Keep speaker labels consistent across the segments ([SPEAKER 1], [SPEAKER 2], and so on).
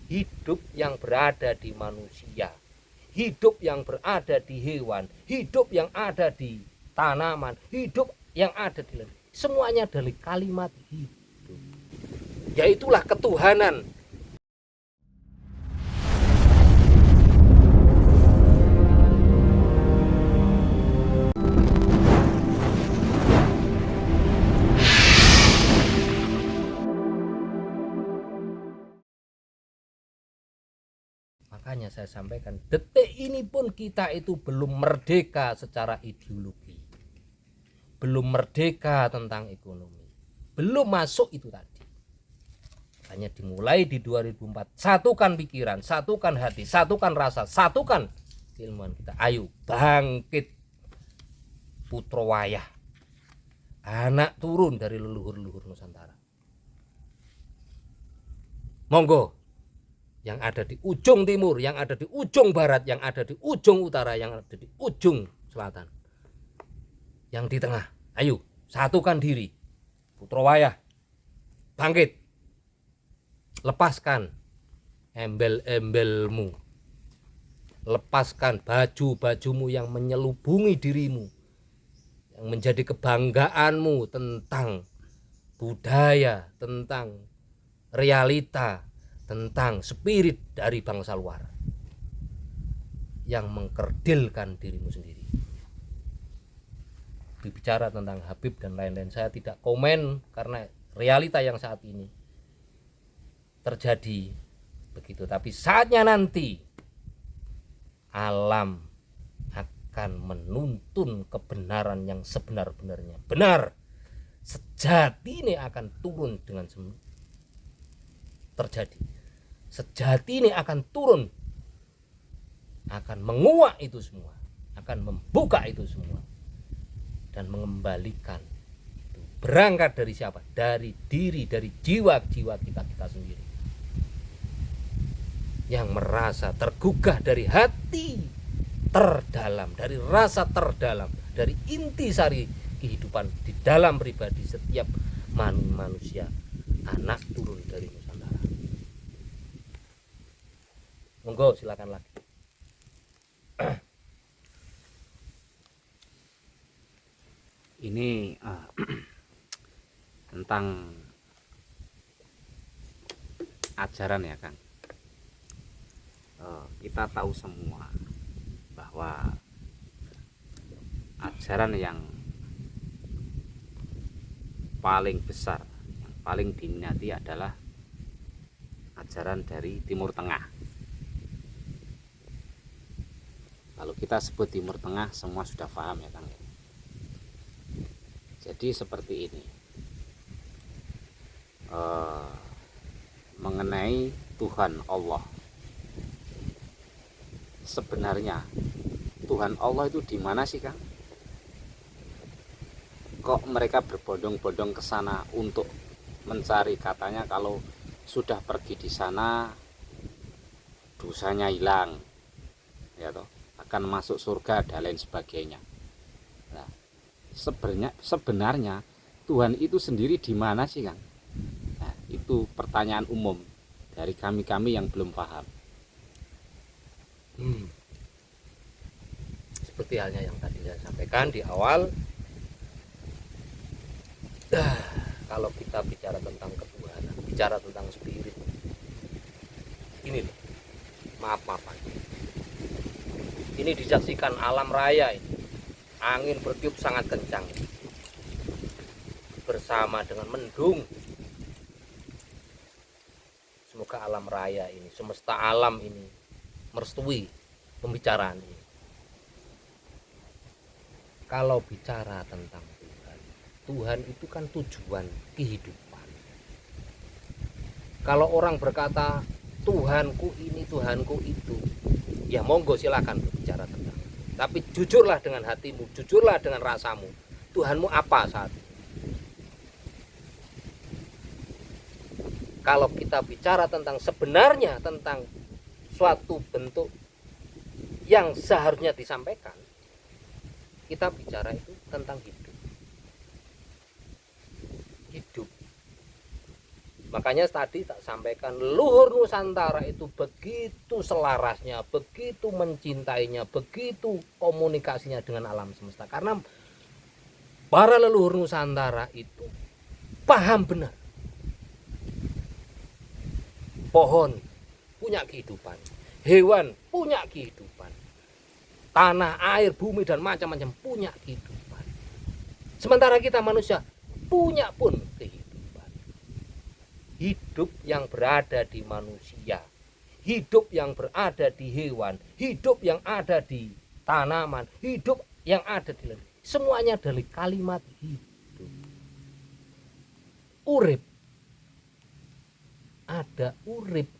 [SPEAKER 1] hidup yang berada di manusia, hidup yang berada di hewan, hidup yang ada di tanaman, hidup yang ada di laut. Semuanya dari kalimat hidup. Yaitulah ketuhanan. Makanya saya sampaikan, detik ini pun kita itu belum merdeka secara ideologi, belum merdeka tentang ekonomi, belum masuk itu tadi. Hanya dimulai di 2004, satukan pikiran, satukan hati, satukan rasa, satukan keilmuan kita. Ayo bangkit putra wayah, anak turun dari leluhur-leluhur Nusantara. Monggo, yang ada di ujung timur, yang ada di ujung barat, yang ada di ujung utara, yang ada di ujung selatan, yang di tengah, ayo satukan diri, putra wayah, bangkit, lepaskan embel-embelmu, lepaskan baju-bajumu yang menyelubungi dirimu, yang menjadi kebanggaanmu tentang budaya, tentang realita, tentang spirit dari bangsa luar yang mengkerdilkan dirimu sendiri. Bicara tentang Habib dan lain-lain, saya tidak komen karena realita yang saat ini terjadi begitu. Tapi saatnya nanti alam akan menuntun kebenaran yang sebenar-benarnya. Benar, sejati ini akan turun dengan terjadi. Sejati ini akan turun, akan menguak itu semua, akan membuka itu semua, dan mengembalikan. Berangkat dari siapa? Dari diri, dari jiwa-jiwa kita sendiri, yang merasa tergugah dari hati terdalam, dari rasa terdalam, dari intisari kehidupan di dalam pribadi setiap manusia, anak turun dari Nusantara. Monggo silakan lagi.
[SPEAKER 2] Ini tentang ajaran ya Kang. Kita tahu semua bahwa ajaran yang paling besar, yang paling diminati adalah ajaran dari Timur Tengah. Kalau kita sebut Timur Tengah, semua sudah paham ya Kang. Jadi seperti ini, mengenai Tuhan Allah. Sebenarnya Tuhan Allah itu di mana sih Kang? Kok mereka berbondong-bondong ke sana untuk mencari, katanya kalau sudah pergi di sana dosanya hilang, ya toh, akan masuk surga dan lain sebagainya. Nah, sebenarnya Tuhan itu sendiri di mana sih Kang? Nah, itu pertanyaan umum dari kami yang belum paham.
[SPEAKER 1] Seperti halnya yang tadi saya sampaikan di awal, kalau kita bicara tentang ketuhanan, bicara tentang spirit, ini loh, maaf-maafan, ini disaksikan alam raya ini, angin bertiup sangat kencang bersama dengan mendung. Semoga alam raya ini, semesta alam ini merestui pembicaraan ini. Kalau bicara tentang Tuhan, Tuhan itu kan tujuan kehidupan. Kalau orang berkata Tuhanku ini, Tuhanku itu, ya monggo silakan berbicara tentang. Tapi jujurlah dengan hatimu, jujurlah dengan rasamu. Tuhanmu apa saat ini? Kalau kita bicara tentang sebenarnya, tentang suatu bentuk yang seharusnya disampaikan, kita bicara itu tentang hidup. Hidup. Makanya tadi tak sampaikan, leluhur Nusantara itu begitu selarasnya, begitu mencintainya, begitu komunikasinya dengan alam semesta. Karena para leluhur Nusantara itu paham benar. Pohon punya kehidupan, hewan punya kehidupan, tanah, air, bumi, dan macam-macam punya kehidupan. Sementara kita manusia punya pun kehidupan. Hidup yang berada di manusia, hidup yang berada di hewan, hidup yang ada di tanaman, hidup yang ada di laut, semuanya dari kalimat hidup. Urip,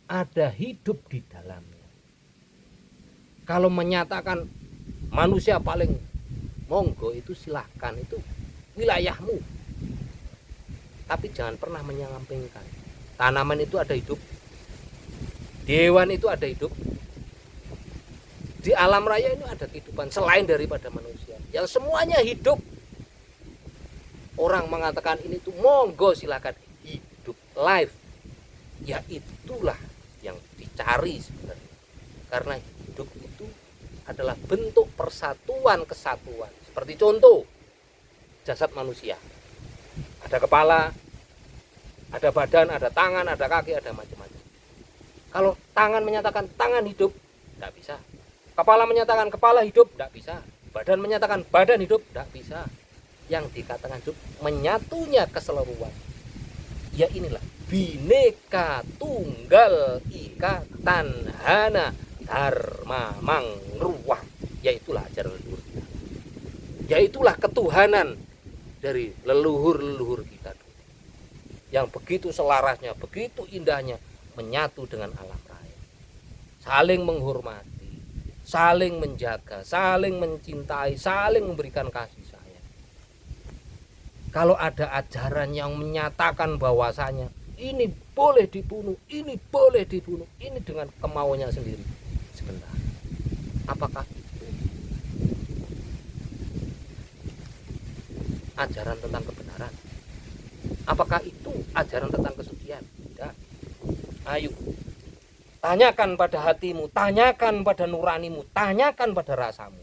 [SPEAKER 1] ada hidup di dalamnya. Kalau menyatakan manusia paling monggo, itu silahkan, itu wilayahmu, tapi jangan pernah menyampingkan tanaman itu ada hidup, di hewan itu ada hidup, di alam raya ini ada kehidupan selain daripada manusia, yang semuanya hidup. Orang mengatakan ini tuh monggo silakan, hidup, life, ya itulah yang dicari sebenarnya. Karena hidup itu adalah bentuk persatuan kesatuan. Seperti contoh jasad manusia, ada kepala, ada badan, ada tangan, ada kaki, ada macam-macam. Kalau tangan menyatakan tangan hidup, tidak bisa. Kepala menyatakan kepala hidup, tidak bisa. Badan menyatakan badan hidup, tidak bisa. Yang dikatakan hidup menyatunya keseluruhan. Ya inilah Bhinneka Tunggal Ika Tanhana Dharma Mangruah. Yaitulah ajaran leluhur kita. Yaitulah ketuhanan dari leluhur-leluhur kita, yang begitu selarasnya, begitu indahnya menyatu dengan alam raya, saling menghormati, saling menjaga, saling mencintai, saling memberikan kasih sayang. Kalau ada ajaran yang menyatakan bahwasanya ini boleh dibunuh, ini boleh dibunuh, ini dengan kemauannya sendiri, sebentar, apakah itu ajaran tentang kebenaran? Apakah itu ajaran tentang kesucian? Tidak. Ayo, tanyakan pada hatimu, tanyakan pada nuranimu, tanyakan pada rasamu.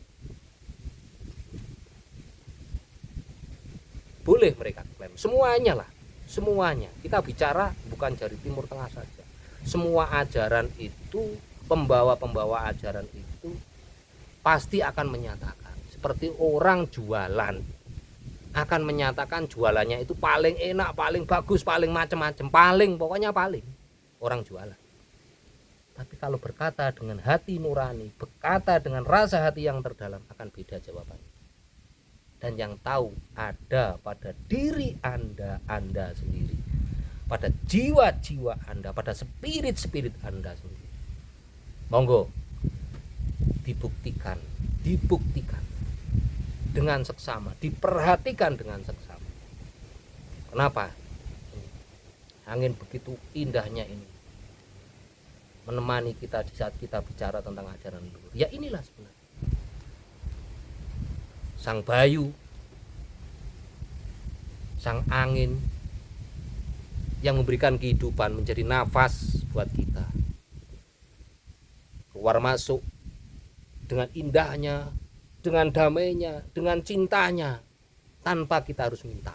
[SPEAKER 1] Boleh mereka klaim, semuanya lah, semuanya. Kita bicara bukan dari Timur Tengah saja. Semua ajaran itu, pembawa-pembawa ajaran itu pasti akan menyatakan, seperti orang jualan akan menyatakan jualannya itu paling enak, paling bagus, paling macam-macam, paling, pokoknya paling orang jualan. Tapi kalau berkata dengan hati nurani, berkata dengan rasa hati yang terdalam, akan beda jawabannya. Dan yang tahu ada pada diri Anda sendiri, pada jiwa-jiwa Anda, pada spirit-spirit Anda sendiri. Monggo dibuktikan dengan seksama, diperhatikan dengan seksama. Kenapa? Angin begitu indahnya ini menemani kita di saat kita bicara tentang ajaran leluhur. Ya inilah sebenarnya sang bayu, sang angin yang memberikan kehidupan, menjadi nafas buat kita keluar masuk dengan indahnya, dengan damainya, dengan cintanya, tanpa kita harus minta.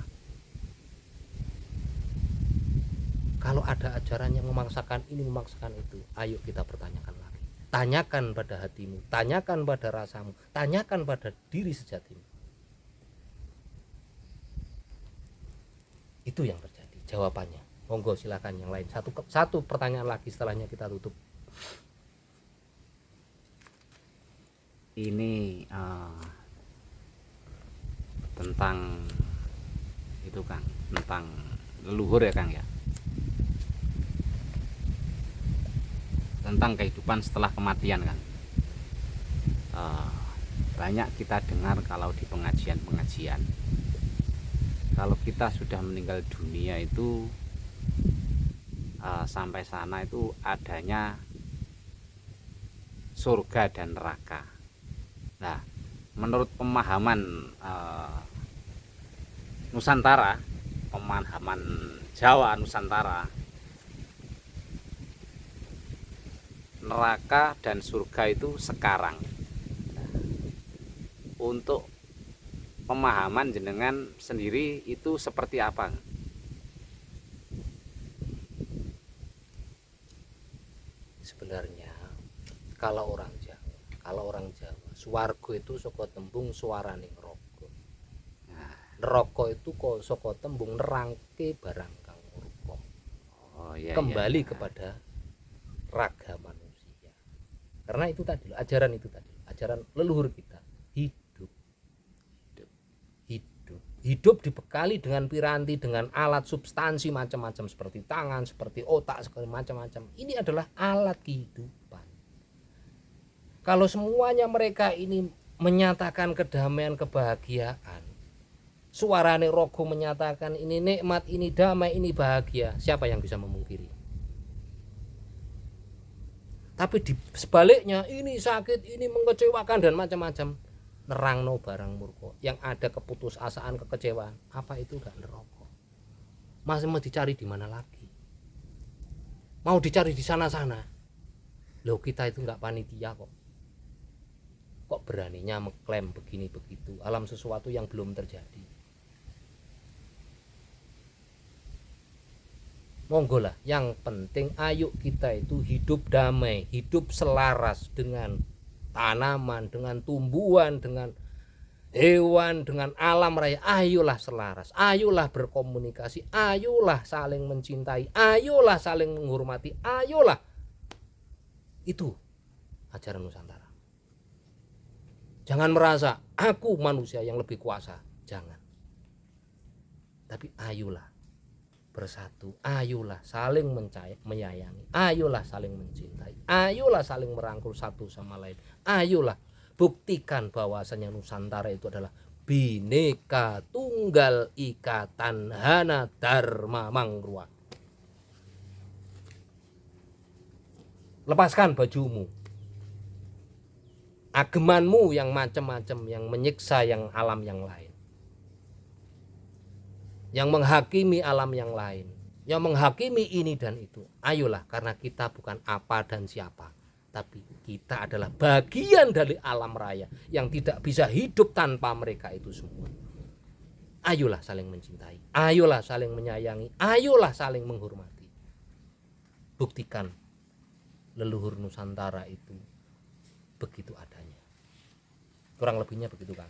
[SPEAKER 1] Kalau ada ajaran yang memaksakan ini, memaksakan itu, ayo kita pertanyakan lagi. Tanyakan pada hatimu, tanyakan pada rasamu, tanyakan pada diri sejatimu. Itu yang terjadi jawabannya. Monggo silakan yang lain. Satu pertanyaan lagi, setelahnya kita tutup.
[SPEAKER 2] Ini tentang itu Kang, tentang leluhur ya Kang ya, tentang kehidupan setelah kematian Kang. Banyak kita dengar kalau di pengajian kalau kita sudah meninggal dunia itu sampai sana itu adanya surga dan neraka. Nah, menurut pemahaman Nusantara, pemahaman Jawa Nusantara, neraka dan surga itu sekarang. Untuk pemahaman jenengan sendiri itu seperti apa?
[SPEAKER 1] Sebenarnya kalau orang Jawa, swarga itu saka tembung suarane neraka. Neraka itu kok saka tembung nerangke barang kang murka.
[SPEAKER 2] Oh iya,
[SPEAKER 1] Kembali
[SPEAKER 2] iya.
[SPEAKER 1] kepada raga manusia. Karena itu tadi, ajaran itu tadi, ajaran leluhur kita, hidup dibekali dengan piranti, dengan alat substansi macam-macam seperti tangan, seperti otak, seperti macam-macam. Ini adalah alat kehidupan. Kalau semuanya mereka ini menyatakan kedamaian, kebahagiaan, suarane rogo menyatakan ini nikmat, ini damai, ini bahagia, siapa yang bisa memungkiri? Tapi di sebaliknya ini sakit, ini mengecewakan dan macam-macam, nerangno barang murka, yang ada keputusasaan, kekecewaan, apa itu gak neraka? Masih mau dicari di mana lagi? Mau dicari di sana-sana? Loh, kita itu nggak panitia kok. Kok beraninya mengklaim begini begitu alam sesuatu yang belum terjadi? Monggo lah, yang penting ayo kita itu hidup damai, hidup selaras dengan tanaman, dengan tumbuhan, dengan hewan, dengan alam raya. Ayolah selaras, ayolah berkomunikasi, ayolah saling mencintai, ayolah saling menghormati, ayolah. Itu ajaran Nusantara. Jangan merasa aku manusia yang lebih kuasa, jangan. Tapi ayolah bersatu, ayolah saling menyayangi, ayolah saling mencintai, ayolah saling merangkul satu sama lain, ayolah buktikan bahwasanya Nusantara itu adalah Bhinneka Tunggal Ika Tanhana Dharma Mangrua. Lepaskan bajumu, agemanmu yang macam-macam, yang menyiksa yang alam yang lain, yang menghakimi alam yang lain, yang menghakimi ini dan itu. Ayolah, karena kita bukan apa dan siapa, tapi kita adalah bagian dari alam raya yang tidak bisa hidup tanpa mereka itu semua. Ayolah saling mencintai, ayolah saling menyayangi, ayolah saling menghormati. Buktikan leluhur Nusantara itu begitu adanya. Kurang lebihnya begitu, Kang.